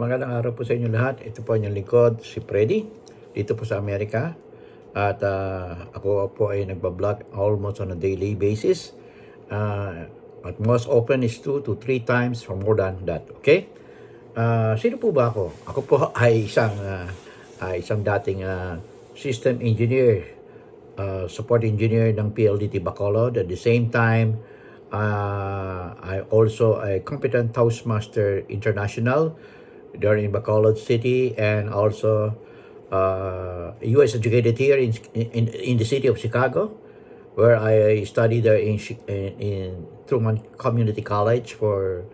magandang araw po sa inyo lahat. Ito po ang inyong lingkod, si Freddy, dito po sa Amerika. At ako po ay nagbablog almost on a daily basis. At most often is 2 to 3 times or more than that. Okay? Sino po ba ako? Ako po ay isang dating system engineer, support engineer ng PLDT Bacolod. At the same time, I also a competent Toastmaster International there in Bacolod City, and also U.S. educated here in the city of Chicago, where I studied there in Truman Community College for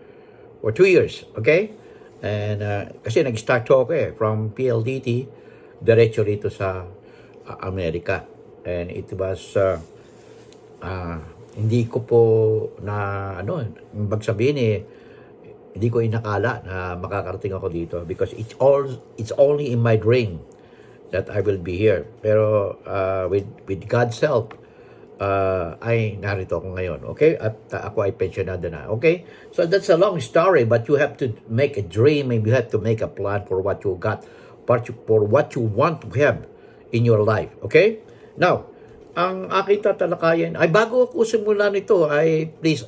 2 years. Okay, and kasi nag-start ako from PLDT diretso rito sa Amerika, and it was hindi ko po na magsabihin hindi ko inakala na makakarating ako dito, because it's only in my dream that I will be here. Pero with God's help, ay narito ako ngayon. Okay? At ako ay pensionado na. Okay? So that's a long story, but you have to make a dream, and you have to make a plan for what you got, for what you want to have in your life. Okay? Now, ang aking tatalakayan ay, bago ako simulan nito, ay please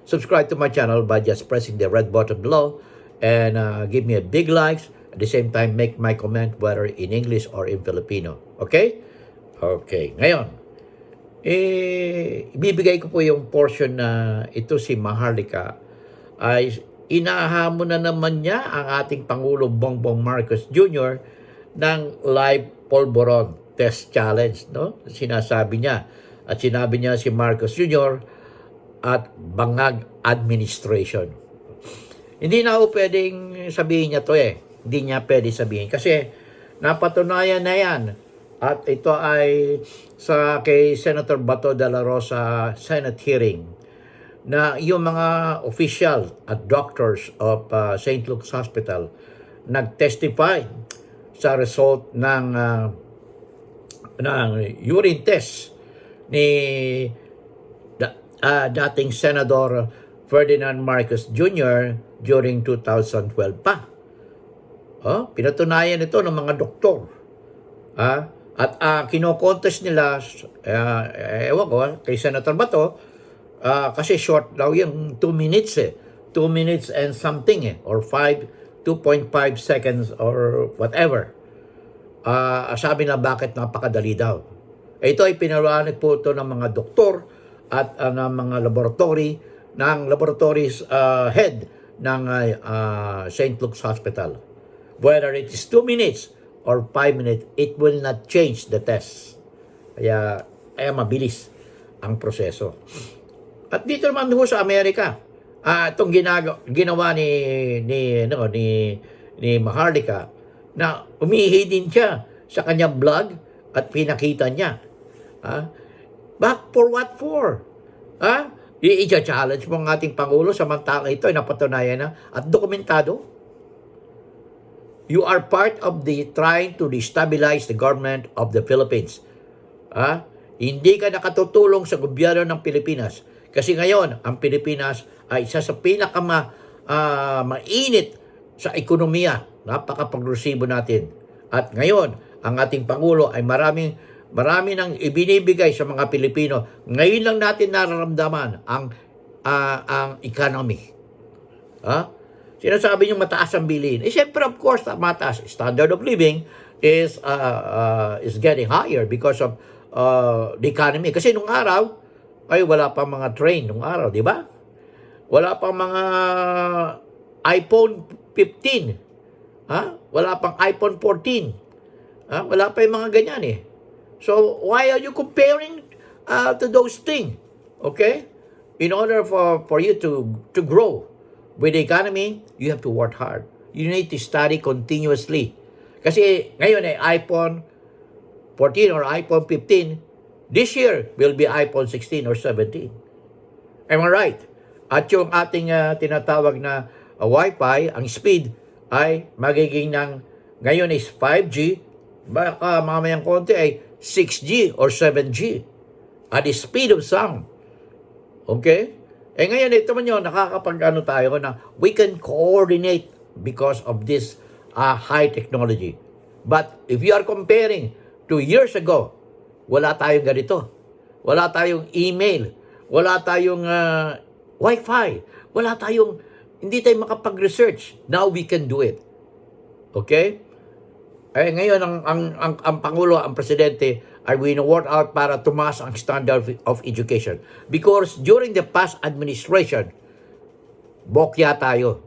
subscribe to my channel by just pressing the red button below, and give me a big likes. At the same time, make my comment whether in English or in Filipino. Okay? Okay. Ngayon, ibibigay ko po yung portion na ito si Maharlika ay inahamon na naman niya ang ating Pangulo Bongbong Marcos Jr. ng live polvoron test challenge, no? Sinasabi niya, at sinabi niya si Marcos Jr. at bangag administration. Hindi na ako pwedeng sabihin niya to Hindi niya pwede sabihin kasi napatunayan na yan. At ito ay kay Senator Bato de la Rosa Senate hearing na yung mga official at doctors of St. Luke's Hospital nag-testify sa result ng urine test ni dating Senador Ferdinand Marcos Jr. during 2012 pa. Pinatunayan ito ng mga doktor. At kino-contest nila, ewan ko, kay Senator Bato, kasi short daw yung 2 minutes 2 minutes and something or 2.5 seconds or whatever. Sabi na bakit napakadali daw. Ito ay pinalanig po ito ng mga doktor at ng mga laboratories head ng St. Luke's Hospital. Whether it is 2 minutes or 5 minutes, it will not change the test. Kaya mabilis ang proseso. At dito naman ho sa Amerika, itong ginawa ni Maharlika, na umihi din siya sa kanyang blog at pinakita niya. For what for? I-challenge mo ang ating Pangulo samantalang ito ay napatunayan na at dokumentado. You are part of the trying to destabilize the government of the Philippines. Hindi ka nakatutulong sa gobyerno ng Pilipinas. Kasi ngayon, ang Pilipinas ay isa sa mainit sa ekonomiya. Napaka-progresibo natin. At ngayon, ang ating Pangulo ay marami nang ibinibigay sa mga Pilipino. Ngayon lang natin nararamdaman ang economy. Sinasabi niyo mataas ang bilihin. Siyempre, of course, mataas. Standard of living is getting higher because of the economy. Kasi nung araw, ay wala pang mga train nung araw, di ba? Wala pang mga iPhone 15. Wala pang iPhone 14. Wala pa yung mga ganyan So, why are you comparing to those things? Okay? In order for you to grow with the economy, you have to work hard. You need to study continuously. Kasi ngayon iPhone 14 or iPhone 15, this year will be iPhone 16 or 17. Am I right? At yung ating tinatawag na Wi-Fi, ang speed ay magiging ngayon is 5G, baka mamayang konti ay 6G or 7G at the speed of sound. Okay? Ngayon, ito man yun, nakakapag-ano tayo na we can coordinate because of this high technology. But if you are comparing to years ago, wala tayong ganito. Wala tayong email. Wala tayong Wi-Fi. Wala tayong, hindi tayo makapag-research. Now we can do it. Okay? Eh, ngayon, ang Pangulo, ang Presidente, ay wino-work out para tumaas ang standard of education. Because during the past administration, bokya tayo.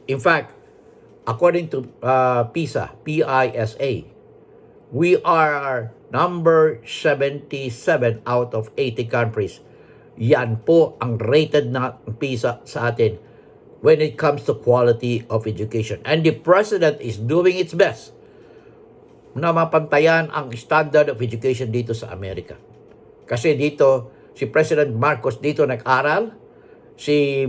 In fact, according to PISA, P-I-S-A, we are number 77 out of 80 countries. Yan po ang rated na PISA sa atin when it comes to quality of education. And the President is doing its best na mapantayan ang standard of education dito sa Amerika. Kasi dito, si President Marcos dito nag-aral, si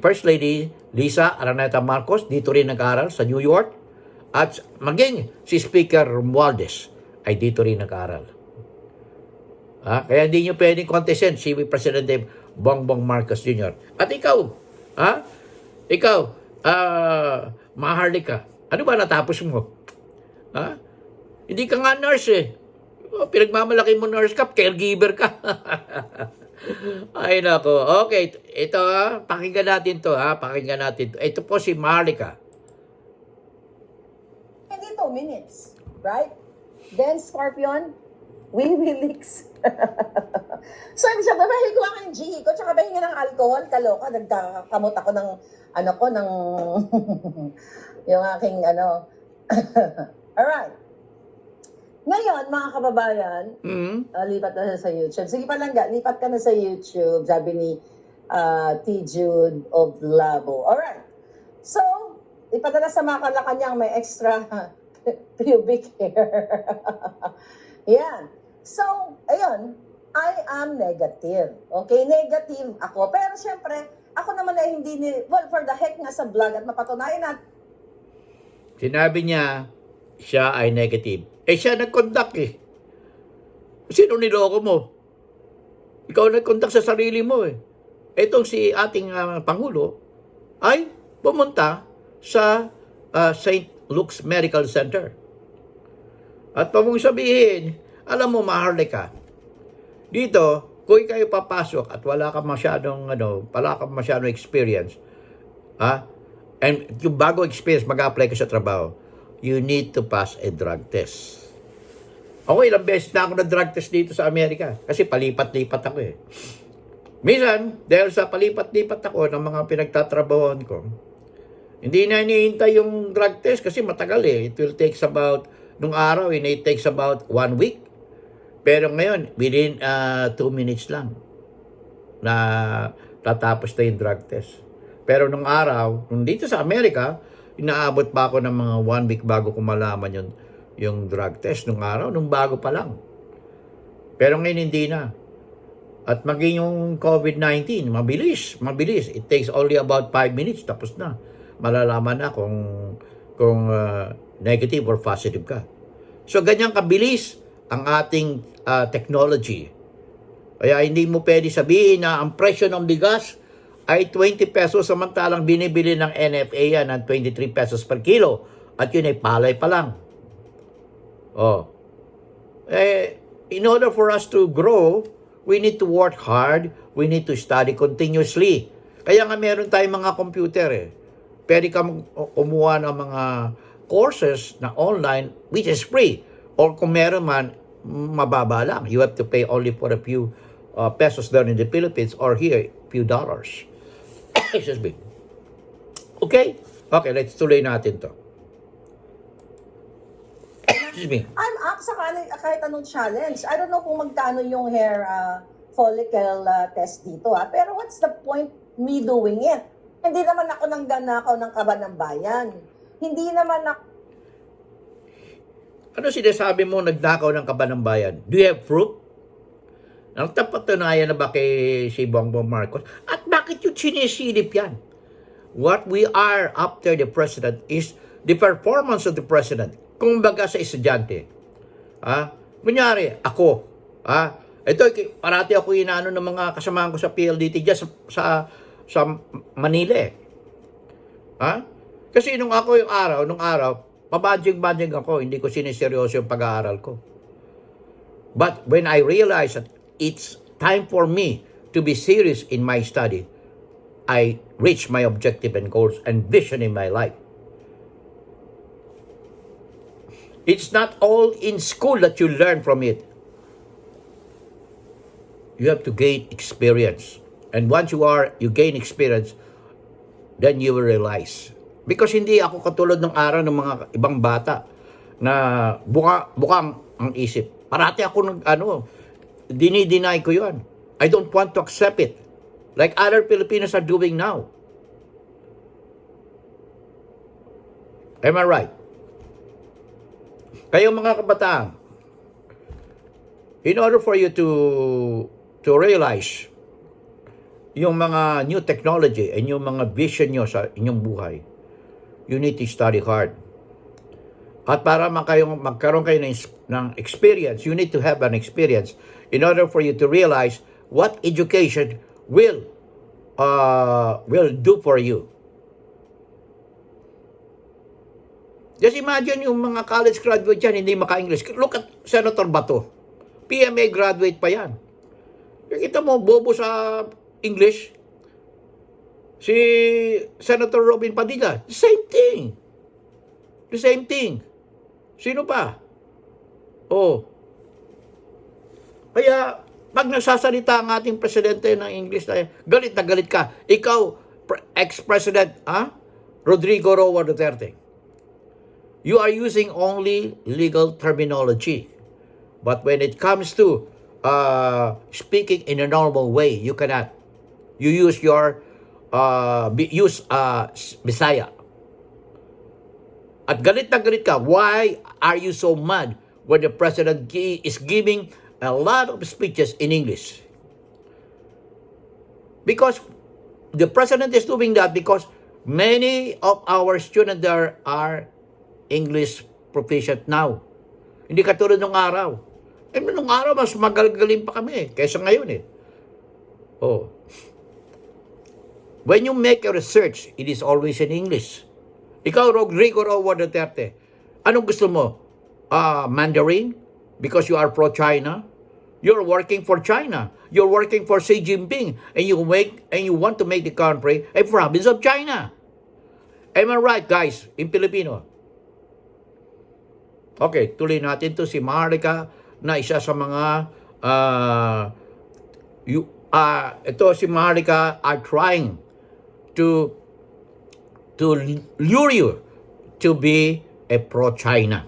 First Lady Lisa Araneta Marcos dito rin nag-aral sa New York, at maging si Speaker Romualdez ay dito rin nag-aral. Kaya hindi nyo pwedeng contestin si Presidente Bongbong Marcos Jr. At ikaw, Maharlika, ano ba natapos mo? Hindi ka nga nurse eh. Pinagmamalaki mo nurse ka, caregiver ka. Ay nako. Okay, ito pakinggan natin to. Pakinggan natin to. Ito po si Maharlika. 22 minutes, right? Then Scorpion, Wiwilix. So, ibig sabihin, bahil ko ang G ko, tsaka bahil ng alcohol, kaloka, nagkakamot ako ng, yung aking, Alright. Ngayon, mga kababayan, lipat na sa YouTube. Sige palangga, lipat ka na sa YouTube, sabi ni T. Jude of Labo. Alright. So, ipadala sa mga Malacanang may extra pubic hair. Yan. So, ayun, I am negative. Okay, negative ako. Pero syempre, ako naman ay hindi for the heck nga sa vlog at mapatunayan natin. Sinabi niya, siya ay negative. Siya nag-conduct eh. Sino niloko mo? Ikaw nag-conduct sa sarili mo eh. Itong si ating Pangulo ay pumunta sa St. Luke's Medical Center. At pa mong sabihin, alam mo, Maharlika, dito, kung kayo papasok at wala ka masyadong, experience, and yung bago experience, mag-apply ka sa trabaho, you need to pass a drug test. Ako, ilang beses na ako na drug test dito sa Amerika. Kasi palipat-lipat ako eh. Minsan, dahil sa palipat-lipat ako ng mga pinagtatrabahoan ko, hindi na hinihintay yung drug test kasi matagal eh. It will take about, nung araw, it takes about 1 week. Pero ngayon, within 2 minutes lang na tatapos na yung drug test. Pero nung araw, nung dito sa Amerika, inaabot pa ako ng mga 1 week bago ko malaman yung drug test nung araw, nung bago pa lang. Pero ngayon hindi na. At maging yung COVID-19, mabilis. It takes only about 5 minutes, tapos na. Malalaman na kung negative or positive ka. So, ganyan kabilis ang ating technology. Kaya hindi mo pwede sabihin na ang presyo ng bigas ay 20 pesos samantalang binibili ng NFA yan ng 23 pesos per kilo. At yun ay palay pa lang. In order for us to grow, we need to work hard. We need to study continuously. Kaya nga meron tayong mga computer eh. Pwede ka kumuha ng mga courses na online which is free. Or kung meron man, mababa lang. You have to pay only for a few pesos there in the Philippines or here, few dollars. Excuse me. Okay? Okay, let's tuloy natin to. Excuse me. I'm up sa kahit anong challenge. I don't know kung magkano yung hair follicle test dito pero what's the point me doing it? Hindi naman ako nanggana ng kaban ng bayan. Hindi naman ako. Ano sinasabi mo nagnakaw ng kaban ng bayan? Do you have proof? Ang tapatunayan na ba kay si Bongbong Marcos? At bakit yung sinisilip yan? What we are after the president is the performance of the president. Kung baga sa estudyante. Kunyari, ako. Ito, parati ako inaano ng mga kasamahan ko sa PLDT dyan sa sa Manila eh. Ha? Kasi nung araw, pabadjing-badjing ako, hindi ko siniseryoso yung pag-aaral ko. But when I realized that it's time for me to be serious in my study, I reached my objective and goals and vision in my life. It's not all in school that you learn from it. You have to gain experience. And once you gain experience, then you will realize. Because hindi ako katulad ng araw ng mga ibang bata na bukang ang isip. Parati ako dinideny ko yun. I don't want to accept it. Like other Filipinos are doing now. Am I right? Kayo mga kabataan, in order for you to realize yung mga new technology and yung mga vision nyo sa inyong buhay, you need to study hard. At para magkaroon kayo ng experience, you need to have an experience in order for you to realize what education will do for you. Just imagine yung mga college graduate yan, hindi maka-English. Look at Senator Bato. PMA graduate pa yan. Kita mo, bobo sa English. Si Senator Robin Padilla, the same thing. The same thing. Sino pa? Oh. Kaya, pag nagsasalita ang ating presidente ng English, galit na galit ka. Ikaw, ex-president, Rodrigo Roa Duterte. You are using only legal terminology. But when it comes to speaking in a normal way, you cannot. You use Bisaya. At galit na galit ka. Why are you so mad when the president is giving a lot of speeches in English? Because the president is doing that because many of our students there are English proficient now. Hindi katulad nung araw. Nung araw, mas magagaling pa kami kaysa ngayon eh. Oh. When you make a research, it is always in English. Ikaw, Rodrigo Roa Duterte, anong gusto mo? Mandarin? Because you are pro-China? You're working for China. You're working for Xi Jinping. And you want to make the country a province of China. Am I right, guys, in Filipino? Okay, tuloy natin to si Marika na isa sa mga ito si Marika are trying to lure you to be a pro-China.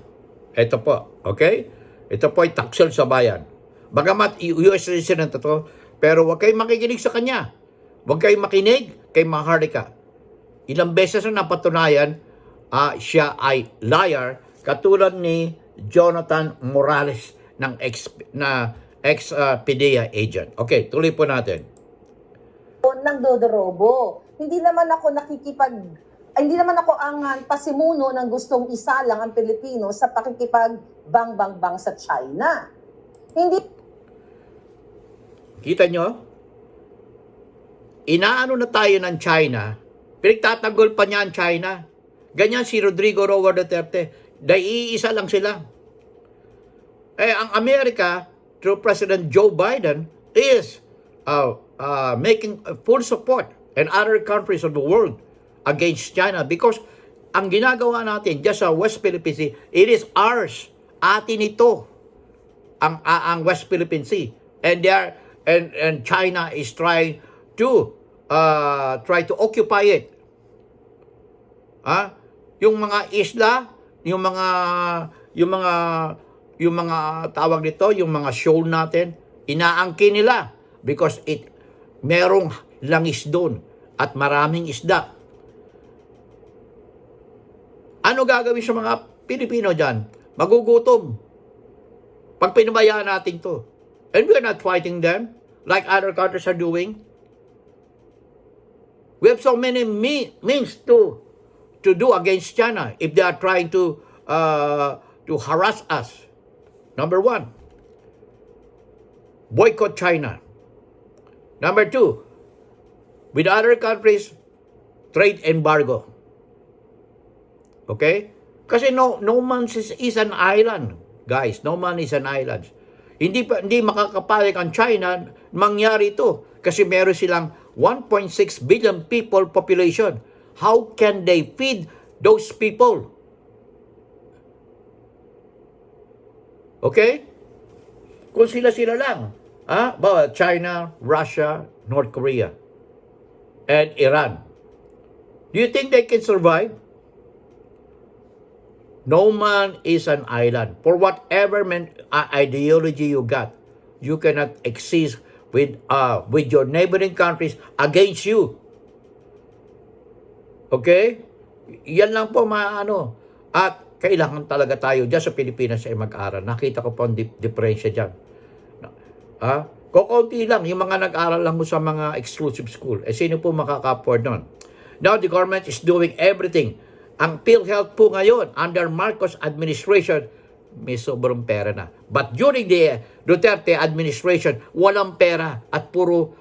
Ito po, okay? Ito po ay taksel sa bayan. Bagamat US citizen to, pero huwag kayong makikinig sa kanya. Huwag kayong makinig kay Marika. Ilang beses na napatunayan siya ay liar, katulad ni Jonathan Morales ng ex-PDEA agent. Okay, tuloy po natin. Ng Dodorobo. Hindi naman ako ang pasimuno ng gustong isalang ang Pilipino sa pakikipag-bang sa China. Hindi. Kita nyo? Inaano na tayo ng China, pinagtatanggol pa niya ang China. Ganyan si Rodrigo Roa Duterte. Dahil iisa lang sila. Ang Amerika, through President Joe Biden, is making full support and other countries of the world against China because ang ginagawa natin just sa West Philippine Sea, it is ours. Atin ito ang West Philippine Sea. And China is trying to occupy it. Yung mga isla, yung mga tawag nito, yung mga shoal natin, inaangkin nila because merong langis doon at maraming isda. Ano gagawin sa mga Pilipino dyan? Magugutom. Pag pinabayaan natin to. And we're not fighting them like other countries are doing. We have so many means to do against China if they are trying to harass us. Number one, boycott China. Number two, with other countries, trade embargo. Okay? Kasi no man is an island, guys. No man is an island. Hindi makakapalag ang China mangyari ito kasi meron silang 1.6 billion people population. How can they feed those people? Okay? Kung sila lang, China, Russia, North Korea, and Iran. Do you think they can survive? No man is an island. For whatever ideology you got, you cannot exist with your neighboring countries against you. Okay? Yan lang po At kailangan talaga tayo dyan sa Pilipinas ay mag-aral. Nakita ko po ang diferensya dyan. Kukunti lang yung mga nag-aral lang mo sa mga exclusive school. Sino po makaka-afford nun? Now the government is doing everything. Ang PhilHealth po ngayon, under Marcos administration, may sobrang pera na. But during the Duterte administration, walang pera at puro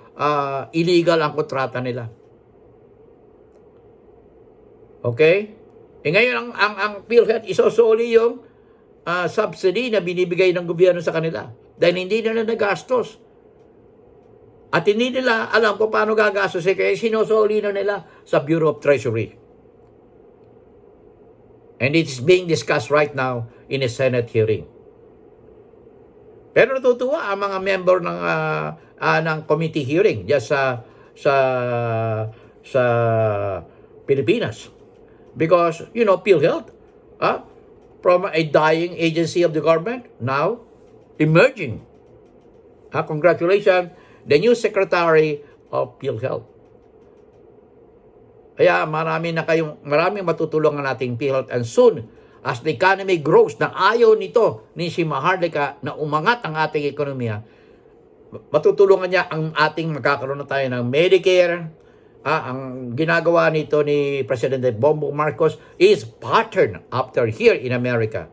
illegal ang kontrata nila. Okay? Ngayon, ang PhilHealth isosoli yung subsidy na binibigay ng gobyerno sa kanila. Dahil hindi nila nagastos. At hindi nila alam kung paano gagastos. Kaya sinosoli na nila sa Bureau of Treasury. And it's being discussed right now in a Senate hearing. Pero natutuwa ang mga member ng committee hearing just sa Pilipinas. Because, PhilHealth, from a dying agency of the government, now emerging. Congratulations, the new Secretary of PhilHealth. Kaya maraming matutulungan nating PhilHealth, and soon, as the economy grows, na ayaw nito ni si Maharlika na umangat ang ating ekonomiya, matutulungan niya ang magkakaroon na tayo ng Medicare. Ang ginagawa nito ni President Bongbong Marcos is pattern after here in America.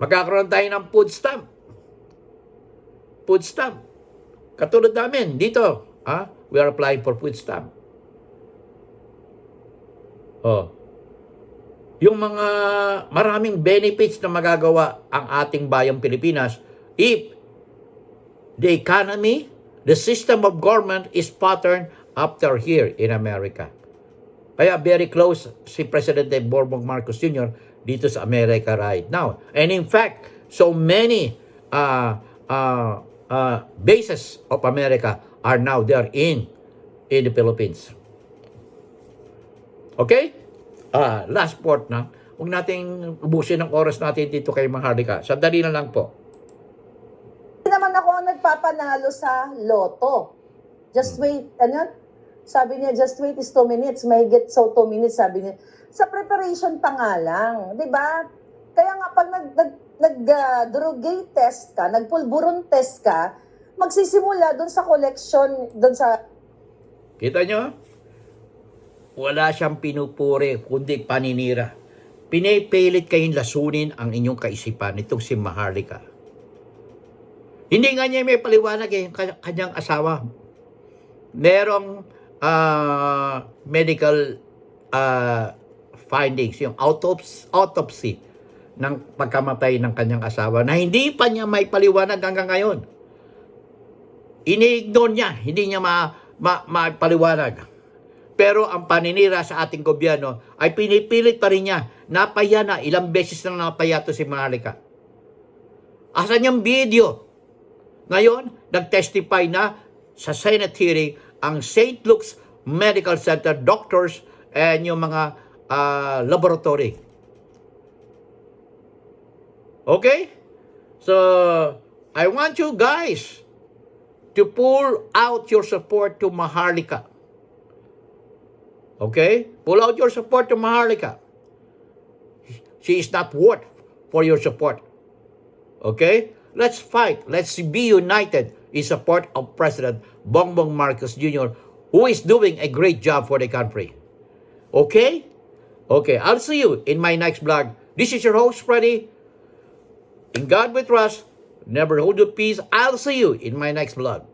Magkakaroon tayo ng food stamp. Food stamp. Katulad namin dito, we are applying for food stamp. Yung mga maraming benefits na magagawa ang ating bayang Pilipinas if the economy, the system of government is patterned after here in America. Kaya very close si President Bongbong Marcos Jr. dito sa America right now. And in fact, so many bases of America are now there in the Philippines. Okay? Last part na. Huwag nating ubusin ang oras natin dito kay Maharlika. Sandali na lang po. Naman ako ang nagpapanalo sa loto. Just wait, sabi niya, just wait is 2 minutes, may get so 2 minutes, sabi niya. Sa preparation pa nga lang, di ba? Kaya nga pag nag-drugate test ka, nagpulburon test ka, magsisimula doon sa collection, doon sa... Kita nyo? Wala siyang pinupuri, kundi paninira. Pinipilit kayong lasunin ang inyong kaisipan nitong si Maharlika. Hindi nga niya may paliwanag kanyang asawa. Merong medical findings, yung autopsy ng pagkamatay ng kanyang asawa na hindi pa niya may paliwanag hanggang ngayon. Ini-ignore niya, hindi niya mapaliwanag. Pero ang paninira sa ating gobyerno ay pinipilit pa rin niya. Napaya na, ilang beses nang napaya to si Maharlika. Asan yung video? Ngayon, nag-testify na sa Senate hearing ang St. Luke's Medical Center doctors and yung mga laboratory. Okay? So, I want you guys to pull out your support to Maharlika. Okay? Pull out your support to Maharlika. She is not worth for your support. Okay? Let's fight. Let's be united in support of President Bongbong Marcos Jr., who is doing a great job for the country. Okay? Okay, I'll see you in my next vlog. This is your host, Freddy. In God we trust. Never hold your peace. I'll see you in my next vlog.